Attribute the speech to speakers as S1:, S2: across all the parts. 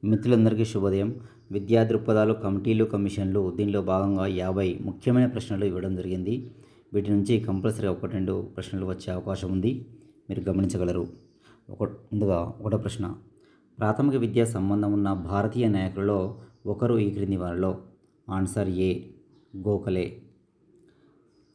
S1: మిత్రులందరికీ శుభోదయం. విద్యా దృక్పథాలు, కమిటీలు, కమిషన్లు దీనిలో భాగంగా 50 ముఖ్యమైన ప్రశ్నలు ఇవ్వడం జరిగింది. వీటి నుంచి కంపల్సరీగా 1-2 ప్రశ్నలు వచ్చే అవకాశం ఉంది. మీరు గమనించగలరు. ముందుగా ఒకటో ప్రశ్న, ప్రాథమిక విద్యా సంబంధం ఉన్న భారతీయ నాయకులలో ఒకరు ఈ క్రింది వారిలో? Answer A Gokhale.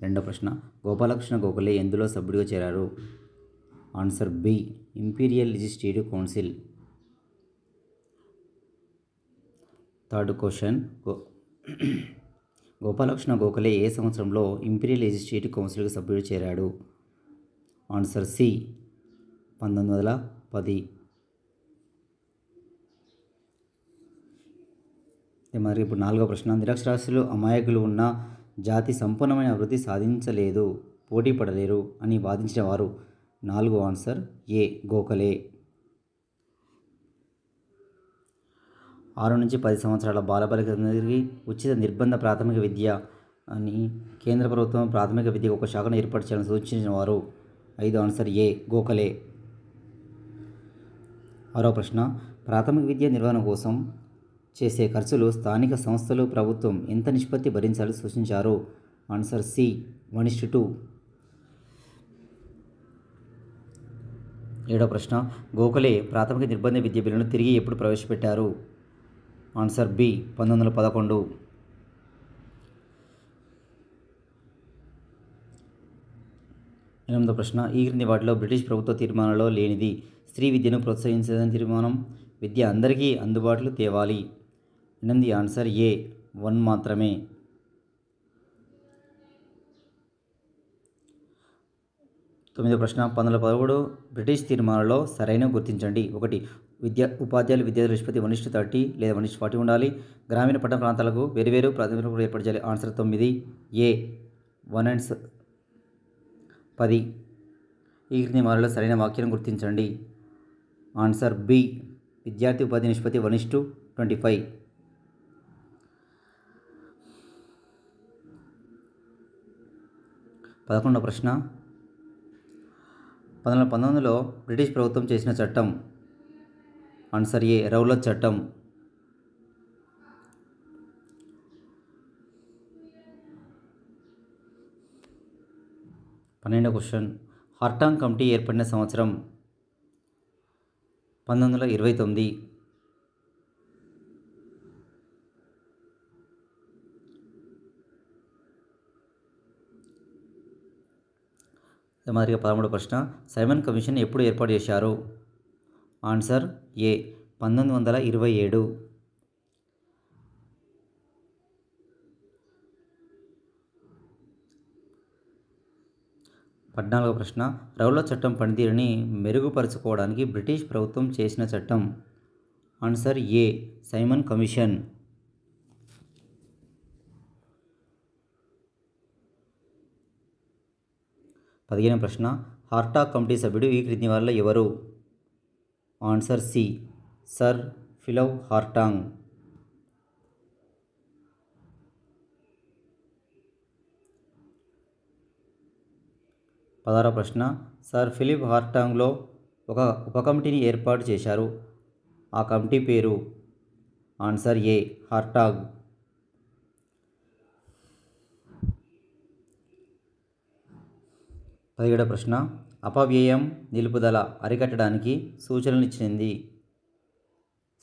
S1: రెండో ప్రశ్న, గోపాలకృష్ణ గోఖలే ఎందులో సభ్యుడిగా చేరారు? Answer B imperial legislative council. Third question, Gopalakrishna Gokhale ఏ సంవత్సరంలో ఇంపీరియల్ లెజిస్లేటివ్ కౌన్సిల్కి సభ్యుడు చేరాడు? Answer C 1910. మరి ఇప్పుడు నాలుగో ప్రశ్న, నిరక్షరాస్యులు అమాయకులు ఉన్న జాతి సంపూర్ణమైన అభివృద్ధి సాధించలేదు, పోటీ పడలేరు అని వాదించిన వారు? 4 ఆన్సర్ ఏ గోఖలే. 6 నుంచి 10 సంవత్సరాల బాలబాలికలందరికీ ఉచిత నిర్బంధ ప్రాథమిక విద్య అని కేంద్ర ప్రభుత్వం ప్రాథమిక విద్యకు ఒక శాఖను ఏర్పాటు చేయాలని సూచించిన వారు? 5 ఆన్సర్ ఏ గోఖలే. 6వ ప్రశ్న, ప్రాథమిక విద్య నిర్వహణ కోసం చేసే ఖర్చులు స్థానిక సంస్థలు, ప్రభుత్వం ఎంత నిష్పత్తి భరించాలని సూచించారు? Answer C 1:2. 7వ ప్రశ్న, గోఖలే ప్రాథమిక నిర్బంధ విద్య బిల్లును తిరిగి ఎప్పుడు ప్రవేశపెట్టారు? Answer B 1911. 8వ ప్రశ్న, ఈ క్రింది వాటిలో బ్రిటిష్ ప్రభుత్వ తీర్మానంలో లేనిది? స్త్రీ విద్యను ప్రోత్సహించదని తీర్మానం, విద్య అందరికీ అందుబాటులో తేవాలి. 8 ఆన్సర్ ఏ 1 మాత్రమే. 9వ ప్రశ్న, 1911 బ్రిటిష్ తీర్మానంలో సరైన గుర్తించండి. 1 ఉపాధ్యాయులు విద్యార్థుల నిష్పత్తి 1:30 లేదా 1:40 ఉండాలి. గ్రామీణ పట్టణ ప్రాంతాలకు వేరువేరు ప్రాథమిక ఏర్పాటు చేయాలి. ఆన్సర్ 9 ఏ 1:10. ఈ క్రింది వారిలో సరైన వాక్యాన్ని గుర్తించండి. ఆన్సర్ బి విద్యార్థి ఉపాధి నిష్పత్తి 1:25. 11వ ప్రశ్న, 1919లో బ్రిటిష్ ప్రభుత్వం చేసిన చట్టం? ఆన్సర్ ఏ రౌలత్ చట్టం. 12వ క్వశ్చన్, హార్టాంగ్ కమిటీ ఏర్పడిన సంవత్సరం? 1929. మాదిరిగా 13వ ప్రశ్న, సైమన్ కమిషన్ ఎప్పుడు ఏర్పాటు చేశారు? ఆన్సర్ ఏ 1927. 14వ ప్రశ్న, రౌలత్ చట్టం పనితీరుని మెరుగుపరుచుకోవడానికి బ్రిటిష్ ప్రభుత్వం చేసిన చట్టం? Answer A Simon commission. 15వ ప్రశ్న, హార్టాగ్ కమిటీ సభ్యుడు ఈ క్రింది వారిలో ఎవరు? Answer C sir Philip Hartog. 16వ ప్రశ్న, సర్ ఫిలిప్ హార్టాంగ్లో ఒక ఉప కమిటీని ఏర్పాటు చేశారు. ఆ కమిటీ పేరు? ఆన్సర్ ఏ హార్టాగ్. 17వ ప్రశ్న, అపవ్యయం నిలుపుదల అరికట్టడానికి సూచనలు ఇచ్చింది?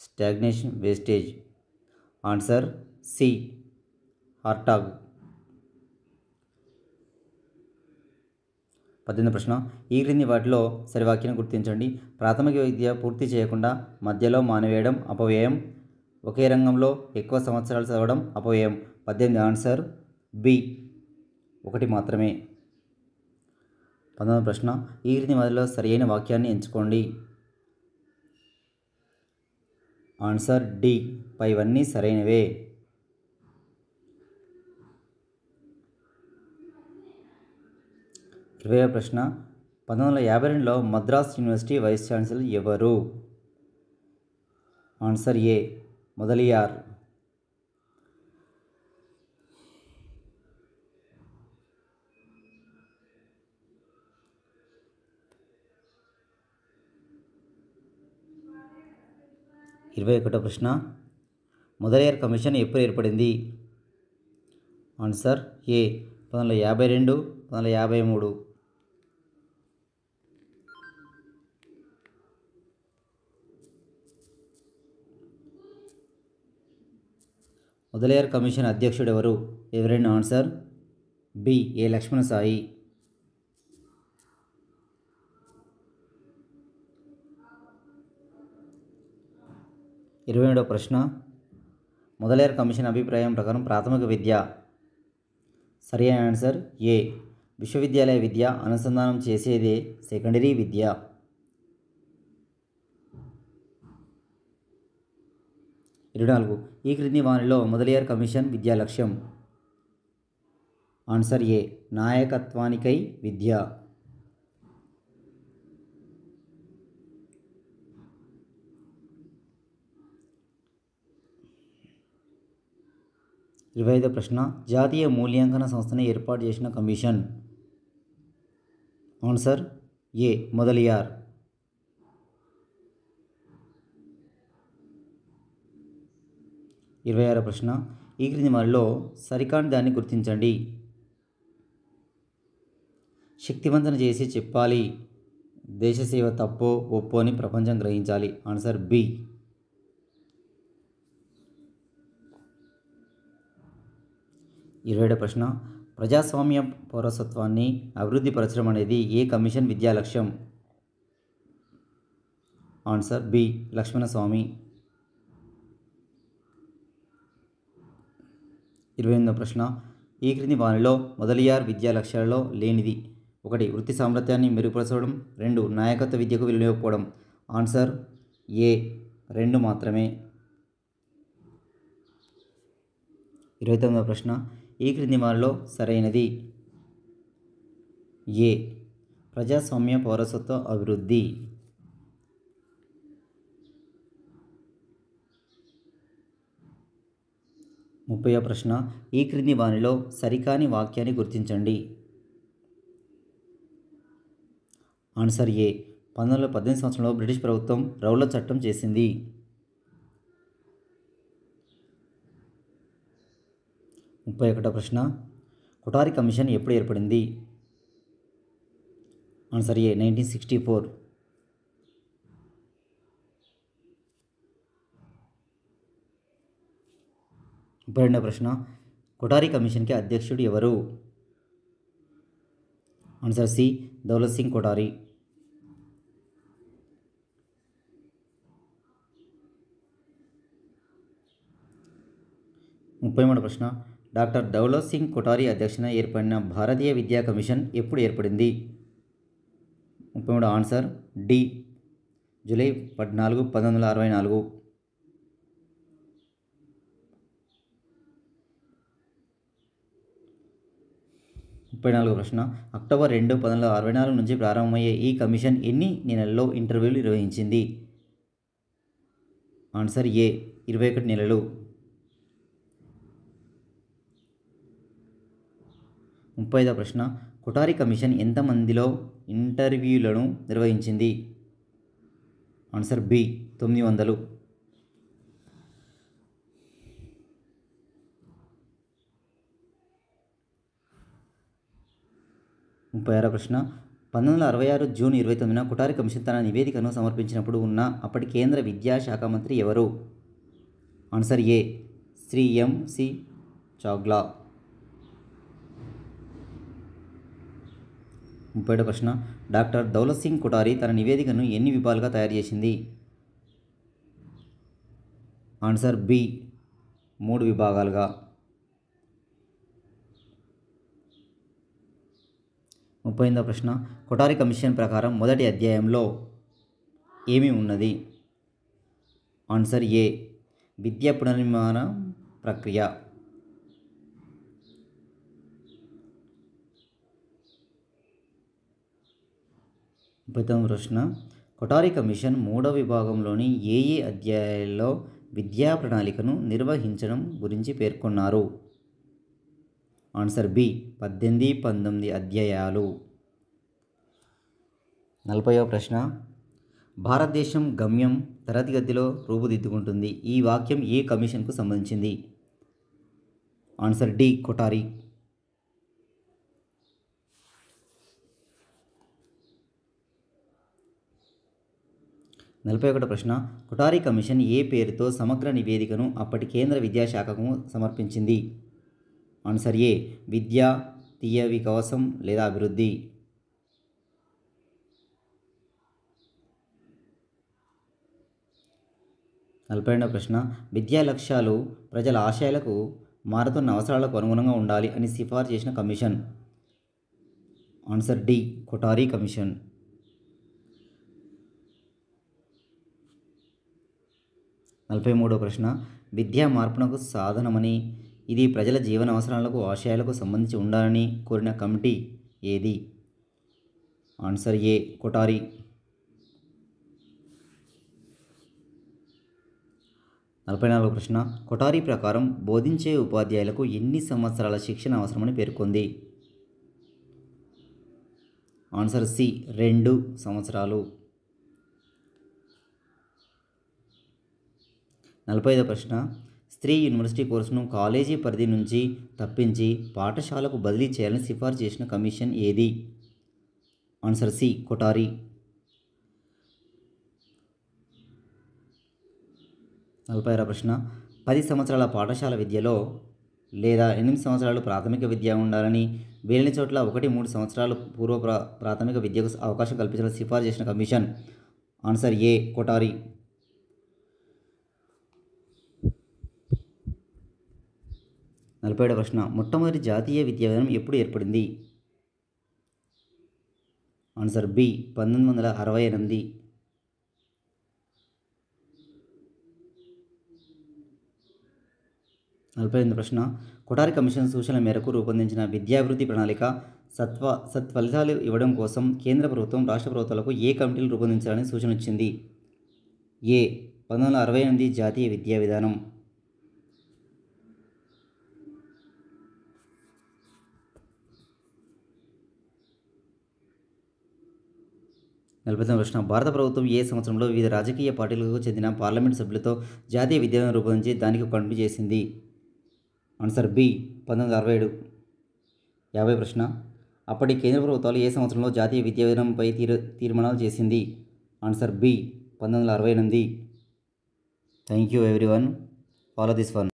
S1: Stagnation, wastage. Answer C Hartog. 18వ ప్రశ్న, ఈ క్రింది వాటిలో సరివాక్యాన్ని గుర్తించండి. ప్రాథమిక విద్య పూర్తి చేయకుండా మధ్యలో మానివేయడం అపవ్యయం. ఒకే రంగంలో ఎక్కువ సంవత్సరాలు చదవడం అపవ్యయం. 18 ఆన్సర్ బి 1 మాత్రమే. 19వ ప్రశ్న, ఈ క్రింది వాటిలో సరైన వాక్యాన్ని ఎంచుకోండి. ఆన్సర్ డి పైవన్నీ సరైనవే. 20వ ప్రశ్న, 1952లో మద్రాస్ యూనివర్సిటీ వైస్ ఛాన్సలర్ ఎవరు? ఆన్సర్ ఏ మొదలియార్. 21వ 21వ ప్రశ్న, మొదలయ్యార్ కమిషన్ ఎప్పుడు ఏర్పడింది? ఆన్సర్ ఏ 1952, 1953. మొదలయ్యార్ కమిషన్ అధ్యక్షుడు ఎవరు? ఎవరైనా ఆన్సర్ బి ఏ లక్ష్మణ సాయి. 27వ ప్రశ్న, మొదలయ్యార్ కమిషన్ అభిప్రాయం ప్రకారం ప్రాథమిక విద్య సరైన ఆన్సర్ ఏ విశ్వవిద్యాలయ విద్య అనుసంధానం చేసేదే సెకండరీ విద్య. 24 ఈ క్రింది వానిలో మొదలయ్యార్ కమిషన్ విద్యా లక్ష్యం. ఆన్సర్ ఏ నాయకత్వానికై విద్య. 25వ ప్రశ్న, జాతీయ మూల్యాంకన సంస్థని ఏర్పాటు చేసిన కమిషన్. ఆన్సర్ ఏ మొదలియార్. 26వ ప్రశ్న, ఈ క్రింది వారిలో సరికాని దాన్ని గుర్తించండి. శక్తివంతన చేసి చెప్పాలి, దేశసేవ తప్పో ఒప్పో అని ప్రపంచం గ్రహించాలి. Answer B. 27వ ప్రశ్న, ప్రజాస్వామ్య పౌరసత్వాన్ని అభివృద్ధి పరచడం అనేది ఏ కమిషన్ విద్యా లక్ష్యం? Answer B Lakshmana Swamy. 28వ ప్రశ్న, ఈ క్రింది వానిలో మొదలియార్ విద్యా లక్ష్యాలలో లేనిది. 1 వృత్తి సామర్థ్యాన్ని మెరుగుపరచడం, 2 నాయకత్వ విద్యకు విలువకపోవడం. ఆన్సర్ ఏ 2 మాత్రమే. 29వ ప్రశ్న, ఈ క్రింది వారిలో సరైనది ఏ ప్రజాస్వామ్య పౌరసత్వ అభివృద్ధి. 30వ ప్రశ్న, ఈ క్రింది వానిలో సరికాని వాక్యాన్ని గుర్తించండి. ఆన్సర్ ఏ 1918 సంవత్సరంలో బ్రిటిష్ ప్రభుత్వం రౌలట్ చట్టం చేసింది. 31వ ప్రశ్న, కొఠారి కమిషన్ ఎప్పుడు ఏర్పడింది? ఆన్సర్ ఏ 1964. 32వ ప్రశ్న, కొఠారి కమిషన్కి అధ్యక్షుడు ఎవరు? Answer C Daulat Singh Kothari. 33వ ప్రశ్న, డాక్టర్ దౌలత్ సింగ్ కొఠారి అధ్యక్షతన ఏర్పడిన భారతీయ విద్యా కమిషన్ ఎప్పుడు ఏర్పడింది? 33 ఆన్సర్ డి జూలై 14, 1964. 34వ ప్రశ్న, అక్టోబర్ 2, 1964 నుంచి ప్రారంభమయ్యే ఈ కమిషన్ ఎన్ని నెలల్లో ఇంటర్వ్యూలు నిర్వహించింది? ఆన్సర్ ఏ 21 నెలలు. 35వ ప్రశ్న, కొఠారి కమిషన్ ఎంతమందిలో ఇంటర్వ్యూలను నిర్వహించింది? Answer B 900. 36వ ప్రశ్న, 1966 జూన్ 29న కొఠారి కమిషన్ తన నివేదికను సమర్పించినప్పుడు ఉన్న అప్పటి కేంద్ర విద్యాశాఖ మంత్రి ఎవరు? ఆన్సర్ ఏ శ్రీ ఎం.సి. చావ్లా. 37వ ప్రశ్న, డాక్టర్ దౌలత్ సింగ్ కొఠారి తన నివేదికను ఎన్ని విభాగాలుగా తయారు చేసింది? ఆన్సర్ బి 3 విభాగాలుగా. 38వ ప్రశ్న, కొఠారి కమిషన్ ప్రకారం మొదటి అధ్యాయంలో ఏమి ఉన్నది? ఆన్సర్ ఏ విద్యా పునర్నిర్మాణ ప్రక్రియ. 39వ ప్రశ్న, కొఠారి కమిషన్ 3వ విభాగంలోని ఏ అధ్యాయాల్లో విద్యా ప్రణాళికను నిర్వహించడం గురించి పేర్కొన్నారు? ఆన్సర్ బి 18, 19 అధ్యాయాలు. 40వ ప్రశ్న, భారతదేశం గమ్యం తరగతిగతిలో రూపుదిద్దుకుంటుంది. ఈ వాక్యం ఏ కమిషన్కు సంబంధించింది? Answer D Kothari. 41వ ప్రశ్న, కొఠారి కమిషన్ ఏ పేరుతో సమగ్ర నివేదికను అప్పటి కేంద్ర విద్యాశాఖకు సమర్పించింది? ఆన్సర్ ఏ విద్య, తీయ వికాసం లేదా అభివృద్ధి. 42వ ప్రశ్న, విద్యా లక్ష్యాలు ప్రజల ఆశయాలకు మారుతున్న అవసరాలకు అనుగుణంగా ఉండాలి అని సిఫార్సు చేసిన commission? Answer D Kothari commission. 43వ ప్రశ్న, విద్యా మార్పునకు సాధనమని, ఇది ప్రజల జీవన అవసరాలకు ఆశయాలకు సంబంధించి ఉండాలని కోరిన కమిటీ ఏది? ఆన్సర్ ఏ కొఠారి. 44వ ప్రశ్న, కొఠారి ప్రకారం బోధించే ఉపాధ్యాయులకు ఎన్ని సంవత్సరాల శిక్షణ అవసరమని పేర్కొంది? ఆన్సర్ సి 2 సంవత్సరాలు. 45వ ప్రశ్న, స్త్రీ యూనివర్సిటీ కోర్సును కాలేజీ పరిధి నుంచి తప్పించి పాఠశాలకు బదిలీ చేయాలని సిఫార్సు చేసిన కమిషన్ ఏది? Answer C Kothari. 46వ ప్రశ్న, 10 సంవత్సరాల పాఠశాల విద్యలో లేదా 8 సంవత్సరాలు ప్రాథమిక విద్య ఉండాలని, వీలైన చోట్ల 1-3 సంవత్సరాలు పూర్వ ప్రాథమిక విద్యకు అవకాశం కల్పించాలని సిఫార్సు చేసిన కమిషన్? ఆన్సర్ ఏ కొఠారి. 47వ ప్రశ్న, మొట్టమొదటి జాతీయ విద్యా విధానం ఎప్పుడు ఏర్పడింది? Answer B 1968. 48వ ప్రశ్న, కొఠారి కమిషన్ సూచనల మేరకు రూపొందించిన విద్యాభివృద్ధి ప్రణాళిక సత్ఫలితాలు ఇవ్వడం కోసం కేంద్ర ప్రభుత్వం రాష్ట్ర ప్రభుత్వాలకు ఏ కమిటీలు రూపొందించాలని సూచన ఇచ్చింది? ఏ 1968 జాతీయ విద్యా విధానం. 49వ ప్రశ్న, భారత ప్రభుత్వం ఏ సంవత్సరంలో వివిధ రాజకీయ పార్టీలకు చెందిన పార్లమెంటు సభ్యులతో జాతీయ విద్యా విధానం రూపొందించి దానికి కమిటీ చేసింది? Answer B 1967. 50వ ప్రశ్న, అప్పటి కేంద్ర ప్రభుత్వాలు ఏ సంవత్సరంలో జాతీయ విద్యా విధానంపై తీర్మానాలు చేసింది? Answer B 1968. Thank you everyone. Follow this one.